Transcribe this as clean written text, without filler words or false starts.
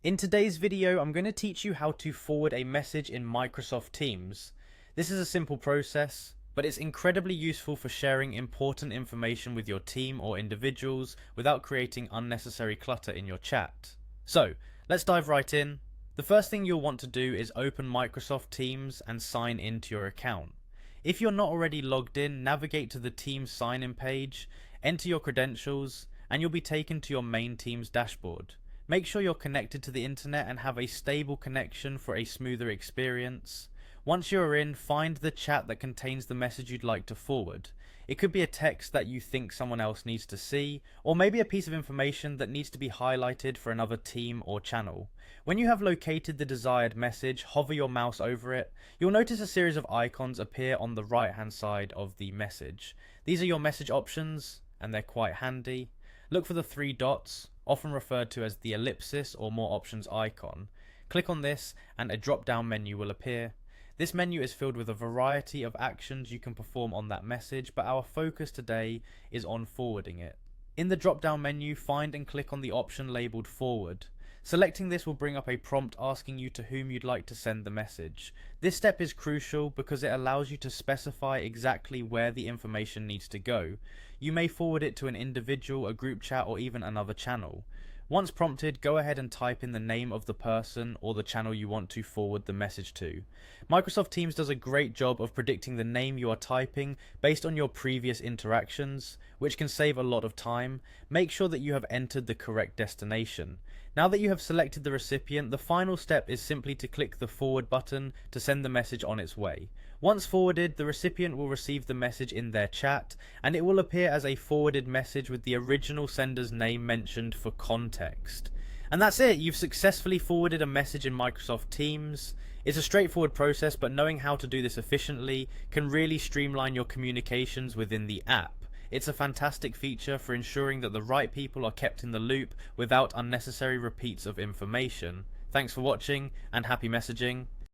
In today's video, I'm going to teach you how to forward a message in Microsoft Teams. This is a simple process, but it's incredibly useful for sharing important information with your team or individuals without creating unnecessary clutter in your chat. So, let's dive right in. The first thing you'll want to do is open Microsoft Teams and sign into your account. If you're not already logged in, navigate to the Teams sign-in page, enter your credentials, and you'll be taken to your main Teams dashboard. Make sure you're connected to the internet and have a stable connection for a smoother experience. Once you're in, find the chat that contains the message you'd like to forward. It could be a text that you think someone else needs to see, or maybe a piece of information that needs to be highlighted for another team or channel. When you have located the desired message, hover your mouse over it. You'll notice a series of icons appear on the right hand side of the message. These are your message options, and they're quite handy. Look for the three dots, often referred to as the ellipsis or more options icon. Click on this and a drop down menu will appear. This menu is filled with a variety of actions you can perform on that message, but our focus today is on forwarding it. In the drop down menu, find and click on the option labelled forward. Selecting this will bring up a prompt asking you to whom you'd like to send the message. This step is crucial because it allows you to specify exactly where the information needs to go. You may forward it to an individual, a group chat, or even another channel. Once prompted, go ahead and type in the name of the person or the channel you want to forward the message to. Microsoft Teams does a great job of predicting the name you are typing based on your previous interactions, which can save a lot of time. Make sure that you have entered the correct destination. Now that you have selected the recipient, the final step is simply to click the forward button to send the message on its way. Once forwarded, the recipient will receive the message in their chat, and it will appear as a forwarded message with the original sender's name mentioned for context. And that's it, you've successfully forwarded a message in Microsoft Teams. It's a straightforward process, but knowing how to do this efficiently can really streamline your communications within the app. It's a fantastic feature for ensuring that the right people are kept in the loop without unnecessary repeats of information. Thanks for watching, and happy messaging.